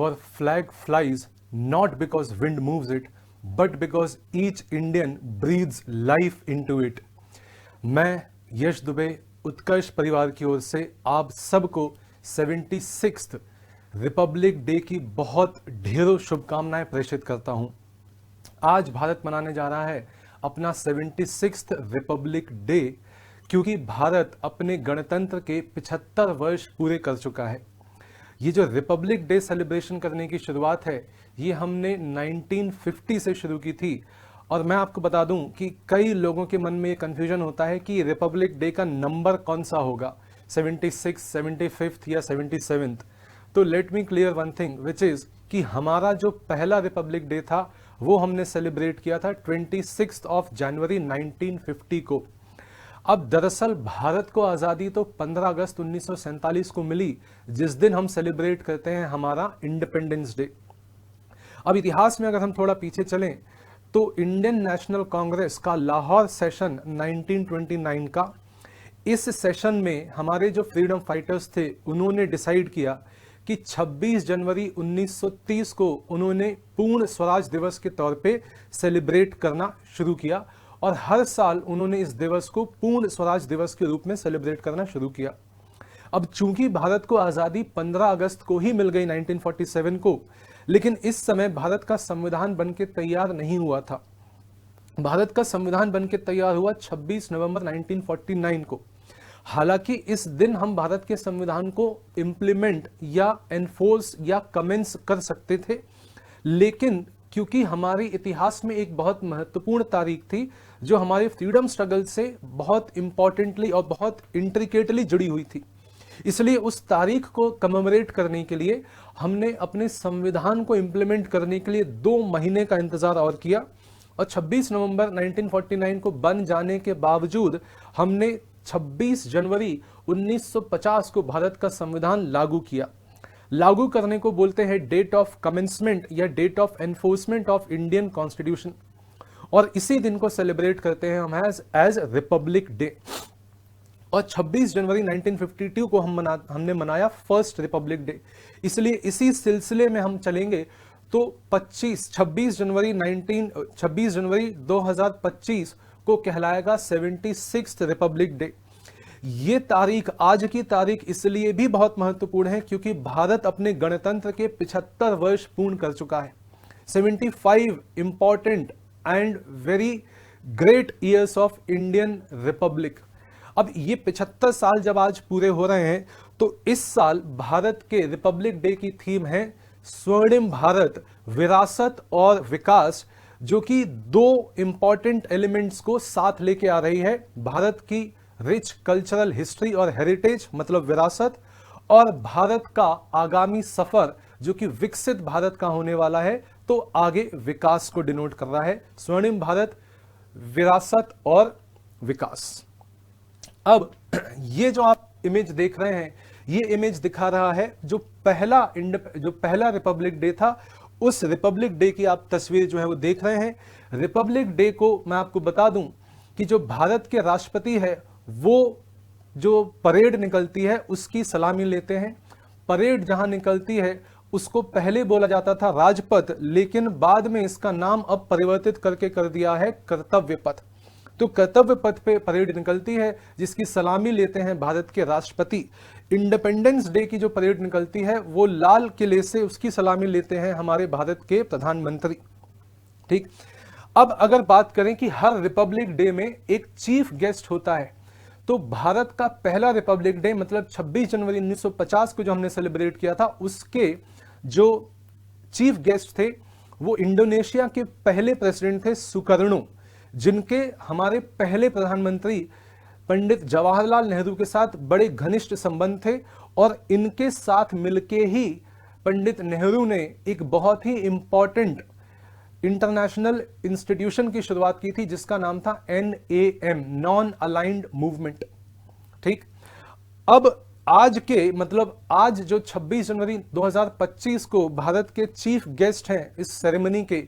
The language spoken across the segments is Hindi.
our flag flies not because wind moves it, but because each Indian breathes life into it. मैं यश दुबे उत्कर्ष परिवार की ओर से आप सबको 76th रिपब्लिक डे की बहुत ढेरों शुभकामनाएं प्रेषित करता हूं। आज भारत मनाने जा रहा है अपना 76th रिपब्लिक डे, क्योंकि भारत अपने गणतंत्र के 75 वर्ष पूरे कर चुका है। ये जो रिपब्लिक डे सेलिब्रेशन करने की शुरुआत है, ये हमने 1950 से शुरू की थी। और मैं आपको बता दूं कि कई लोगों के मन में ये कंफ्यूजन होता है कि रिपब्लिक डे का नंबर कौन सा होगा, 76, 75 या 77th। तो let me clear one thing which is कि हमारा जो पहला रिपब्लिक डे था वो हमने सेलिब्रेट किया था 26 जनवरी 1950 को। अब दरअसल भारत को आज़ादी तो 15 अगस्त 1947 को मिली, जिस दिन हम सेलिब्रेट करते हैं हमारा इंडिपेंडेंस डे। अब इतिहास में अगर हम थोड़ा पीछे चलें तो इंडियन नेशनल कांग्रेस का लाहौर सेशन 1929 का, इस सेशन में हमारे जो फ्रीडम फाइटर्स थे उन्होंने डिसाइड किया कि 26 जनवरी 1930 को उन्होंने पूर्ण स्वराज दिवस के तौर पे सेलिब्रेट करना शुरू किया और हर साल उन्होंने इस दिवस को पूर्ण स्वराज दिवस के रूप में सेलिब्रेट करना शुरू किया। अब चूंकि भारत को आज़ादी 15 अगस्त को ही मिल गई 1947 को, लेकिन इस समय भारत का संविधान बनके तैयार नहीं हुआ था। भारत का संविधान बनके तैयार हुआ 26 नवंबर 1949 को। हालांकि इस दिन हम भारत के संविधान को इम्प्लीमेंट या एनफोर्स या कमेंस कर सकते थे, लेकिन क्योंकि हमारे इतिहास में एक बहुत महत्वपूर्ण तारीख थी जो हमारे फ्रीडम स्ट्रगल से बहुत इंपॉर्टेंटली और बहुत इंट्रिकेटली जुड़ी हुई थी, इसलिए उस तारीख को कमेमोरेट करने के लिए हमने अपने संविधान को इम्प्लीमेंट करने के लिए 2 महीने का इंतजार और किया। और 26 नवंबर 1949 को बन जाने के बावजूद हमने 26 जनवरी 1950 को भारत का संविधान लागू किया। लागू करने को बोलते हैं डेट ऑफ कमेंसमेंट या date of enforcement of Indian constitution, और इसी दिन को सेलिब्रेट करते हैं हम एज रिपब्लिक डे। और 26 जनवरी 1952 को हमने मनाया फर्स्ट रिपब्लिक डे। इसलिए इसी सिलसिले में हम चलेंगे तो 26 जनवरी 2025 को कहलाएगा 76th रिपब्लिक डे। ये तारीख, आज की तारीख इसलिए भी बहुत महत्वपूर्ण है क्योंकि भारत अपने गणतंत्र के 75 वर्ष पूर्ण कर चुका है। 75 important and very great years of Indian Republic. अब ये 75 साल जब आज पूरे हो रहे हैं तो इस साल भारत के रिपब्लिक डे की थीम है स्वर्णिम भारत, विरासत और विकास, जो कि 2 इंपॉर्टेंट एलिमेंट्स को साथ लेके आ रही है। भारत की रिच कल्चरल हिस्ट्री और हेरिटेज मतलब विरासत, और भारत का आगामी सफर जो कि विकसित भारत का होने वाला है, तो आगे विकास को डिनोट कर रहा है। स्वर्णिम भारत, विरासत और विकास। अब ये जो आप इमेज देख रहे हैं, ये इमेज दिखा रहा है जो पहला रिपब्लिक डे था, उस रिपब्लिक डे की आप तस्वीर जो है वो देख रहे हैं। रिपब्लिक डे को मैं आपको बता दूं कि जो भारत के राष्ट्रपति है वो जो परेड निकलती है उसकी सलामी लेते हैं। परेड जहां निकलती है उसको पहले बोला जाता था राजपथ, लेकिन बाद में इसका नाम अब परिवर्तित करके कर दिया है कर्तव्य पथ। तो कर्तव्य पथ पे परेड निकलती है जिसकी सलामी लेते हैं भारत के राष्ट्रपति। इंडिपेंडेंस डे की जो परेड निकलती है वो लाल किले से, उसकी सलामी लेते हैं हमारे भारत के प्रधानमंत्री। ठीक, अब अगर बात करें कि हर रिपब्लिक डे में एक चीफ गेस्ट होता है, तो भारत का पहला रिपब्लिक डे मतलब 26 जनवरी 1950 को जो हमने सेलिब्रेट किया था, उसके जो चीफ गेस्ट थे वो इंडोनेशिया के पहले प्रेसिडेंट थे सुकर्णो, जिनके हमारे पहले प्रधानमंत्री पंडित जवाहरलाल नेहरू के साथ बड़े घनिष्ठ संबंध थे। और इनके साथ मिलके ही पंडित नेहरू ने एक बहुत ही इंपॉर्टेंट इंटरनेशनल इंस्टीट्यूशन की शुरुआत की थी जिसका नाम था NAM, नॉन अलाइंड मूवमेंट। ठीक, अब आज जो 26 जनवरी 2025 को भारत के चीफ गेस्ट हैं इस सेरेमनी के,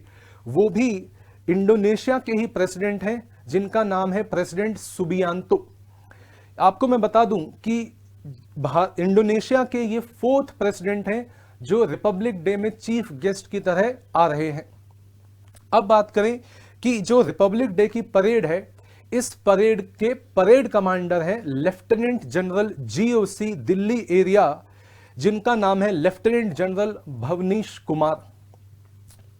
वो भी इंडोनेशिया के ही प्रेसिडेंट हैं जिनका नाम है प्रेसिडेंट सुबियांतो। आपको मैं बता दूं कि इंडोनेशिया के ये 4th प्रेसिडेंट हैं जो रिपब्लिक डे में चीफ गेस्ट की तरह आ रहे हैं। अब बात करें कि जो रिपब्लिक डे की परेड है, इस परेड के परेड कमांडर हैं lieutenant general GOC Delhi area, जिनका नाम है लेफ्टिनेंट जनरल भवनीश कुमार।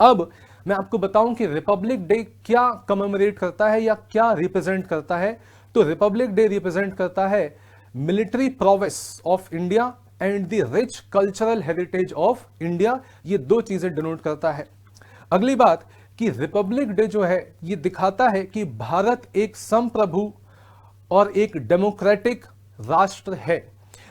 अब मैं आपको बताऊं कि रिपब्लिक डे क्या कमेमोरेट करता है या क्या रिप्रेजेंट करता है। तो रिपब्लिक डे रिप्रेजेंट करता है military prowess of India and the rich cultural heritage of India, ये दो चीजें डिनोट करता है। अगली बात कि रिपब्लिक डे जो है ये दिखाता है कि भारत एक संप्रभु और एक डेमोक्रेटिक राष्ट्र है।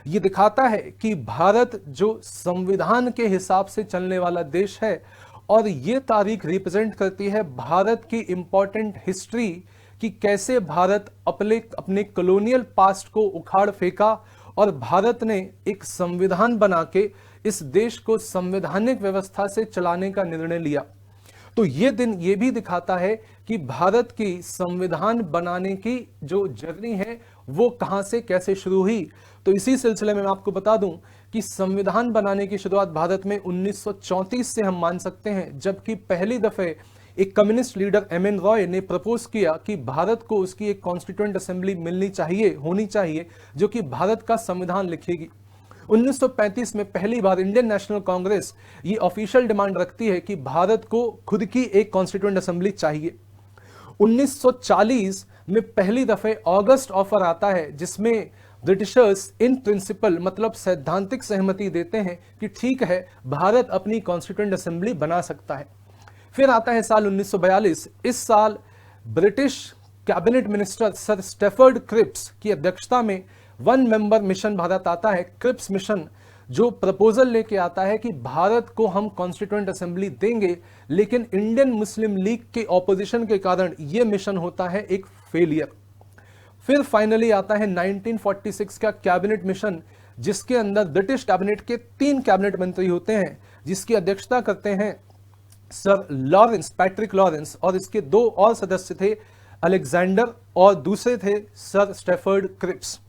ये दिखाता है कि भारत जो संविधान के हिसाब से चलने वाला देश है, और ये तारीख रिप्रेजेंट करती है भारत की इंपॉर्टेंट हिस्ट्री कि कैसे भारत अपने कॉलोनियल पास्ट को उखाड़ फेंका और भारत ने एक संविधान बना के इस देश को संवैधानिक व्यवस्था से चलाने का निर्णय लिया। तो ये दिन ये भी दिखाता है कि भारत की संविधान बनाने की जो जर्नी है वो कहां से कैसे शुरू हुई। तो इसी सिलसिले में मैं आपको बता दूं कि संविधान बनाने की शुरुआत भारत में 1934 से हम मान सकते हैं, जबकि पहली दफे एक कम्युनिस्ट लीडर एम.एन. रॉय ने प्रपोज किया कि भारत को उसकी एक कॉन्स्टिट्यूएंट असेंबली होनी चाहिए जो कि भारत का संविधान लिखेगी। 1935 में पहली बार इंडियन नेशनल कांग्रेस ये ऑफिशियल डिमांड रखती है कि भारत को खुद की एक कॉन्स्टिट्यूएंट असेंबली चाहिए। 1940 में पहली दफे ऑगस्ट ऑफर आता है जिसमें ब्रिटिशर्स इन प्रिंसिपल मतलब सैद्धांतिक सहमति देते हैं कि ठीक है, भारत अपनी कॉन्स्टिट्यूएंट असेंबली बना सकता है। फिर आता है साल 1942। इस साल British cabinet minister sir Stafford Cripps की अध्यक्षता में 1 मेंबर मिशन भारत आता है, क्रिप्स मिशन, जो प्रपोजल लेके आता है कि भारत को हम कॉन्स्टिट्यूएंट असेंबली देंगे, लेकिन इंडियन मुस्लिम लीग के ऑपोजिशन के कारण यह मिशन होता है एक फेलियर। फिर फाइनली आता है 1946 का कैबिनेट मिशन, जिसके अंदर ब्रिटिश कैबिनेट के 3 कैबिनेट मंत्री होते हैं, जिसकी अध्यक्षता करते हैं सर लॉरेंस, पैट्रिक लॉरेंस, और इसके 2 और सदस्य थे, अलेक्जेंडर और दूसरे थे सर स्टैफर्ड क्रिप्स।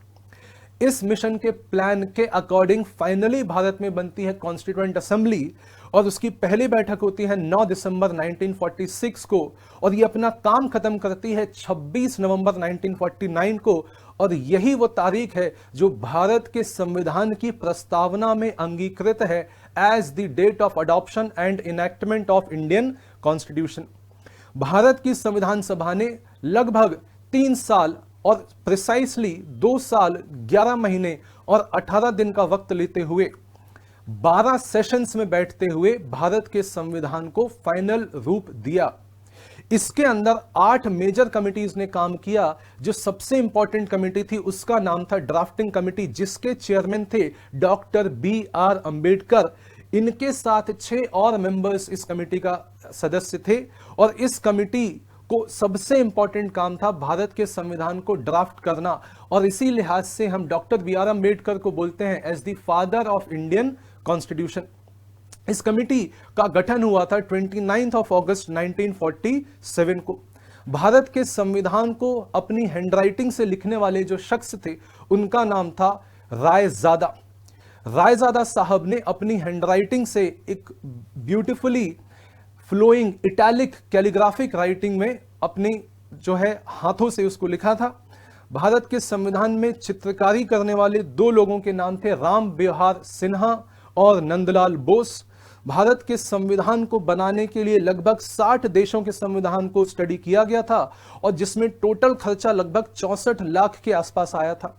इस मिशन के प्लान के अकॉर्डिंग फाइनली भारत में बनती है कॉन्स्टिट्यूएंट असेंबली, और उसकी पहली बैठक होती है 9 दिसंबर 1946 को, और ये अपना काम खत्म करती है 26 नवंबर 1949 को। और यही वो तारीख है जो भारत के संविधान की प्रस्तावना में अंगीकृत है as the date of adoption and enactment of Indian constitution. Bharat की संविधान सभा ने लगभग 3 साल और प्रिसाइसली 2 साल 11 महीने और 18 दिन का वक्त लेते हुए 12 सेशंस में बैठते हुए भारत के संविधान को फाइनल रूप दिया। इसके अंदर 8 मेजर कमिटीज ने काम किया। जो सबसे इंपॉर्टेंट कमिटी थी उसका नाम था ड्राफ्टिंग कमिटी, जिसके चेयरमैन थे डॉक्टर B.R. अंबेडकर। इनके साथ 6 और मेंबर्स इस कमिटी का सदस्य थे, और इस कमिटी को सबसे इंपॉर्टेंट काम था भारत के संविधान को ड्राफ्ट करना, और इसी लिहाज से हम डॉक्टर B.R. अंबेडकर को बोलते हैं as the father of Indian constitution. इस कमिटी का गठन हुआ था 29 अगस्त 1947 को। भारत के संविधान को अपनी हैंडराइटिंग से लिखने वाले जो शख्स थे उनका नाम था रायजादा। रायजादा साहब ने अपनी हैंडराइटिंग से एक beautifully flowing italic calligraphic writing में अपनी जो है हाथों से उसको लिखा था। भारत के संविधान में चित्रकारी करने वाले 2 लोगों के नाम थे राम बिहार सिन्हा और नंदलाल बोस। भारत के संविधान को बनाने के लिए लगभग 60 देशों के संविधान को स्टडी किया गया था, और जिसमें टोटल खर्चा लगभग 64 लाख के आसपास आया था।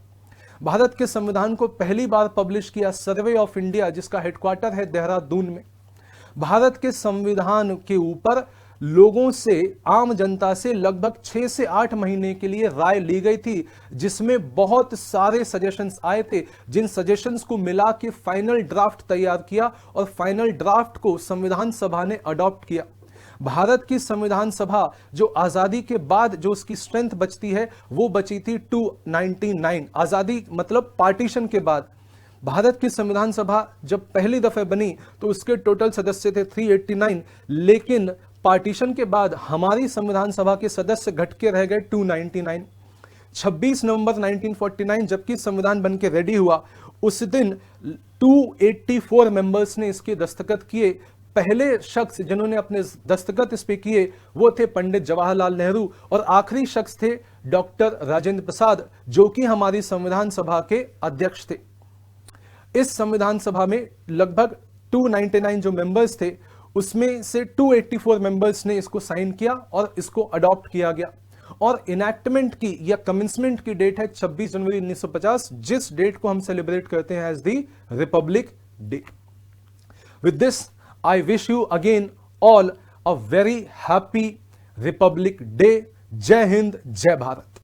भारत के संविधान को पहली बार पब्लिश किया सर्वे ऑफ इंडिया, जिसका हेडक्वार्टर है देहरादून में। भारत के संविधान के ऊपर लोगों से, आम जनता से लगभग 6 से 8 महीने के लिए राय ली गई थी, जिसमें बहुत सारे सजेशंस आए थे, जिन सजेशंस को मिला के फाइनल ड्राफ्ट तैयार किया, और फाइनल ड्राफ्ट को संविधान सभा ने अडॉप्ट किया। भारत की संविधान सभा जो आजादी के बाद जो उसकी स्ट्रेंथ बचती है वो बची थी 299। आजादी मतलब पार्टीशन के बाद भारत की संविधान सभा जब पहली दफे बनी तो उसके टोटल सदस्य थे 389, लेकिन पार्टीशन के बाद हमारी संविधान सभा के सदस्य घट के रह गए 299। 26 नवंबर 1949 जबकि संविधान बन के रेडी हुआ, उस दिन 284 मेंबर्स ने इसके दस्तखत किए। पहले शख्स जिन्होंने अपने दस्तखत इस पे किए वो थे पंडित जवाहरलाल नेहरू, और आखिरी शख्स थे डॉक्टर राजेंद्र प्रसाद, जो कि हमारी संविधान सभा के अध्यक्ष थे। इस संविधान सभा में लगभग 299 जो मेंबर्स थे, उसमें से 284 मेंबर्स ने इसको साइन किया और इसको अडॉप्ट किया गया। और इनैक्टमेंट की या कमेंसमेंट की डेट है 26 जनवरी 1950, जिस डेट को हम सेलिब्रेट करते हैं as the republic day. With this I wish you again all a very happy republic day. जय हिंद, जय भारत।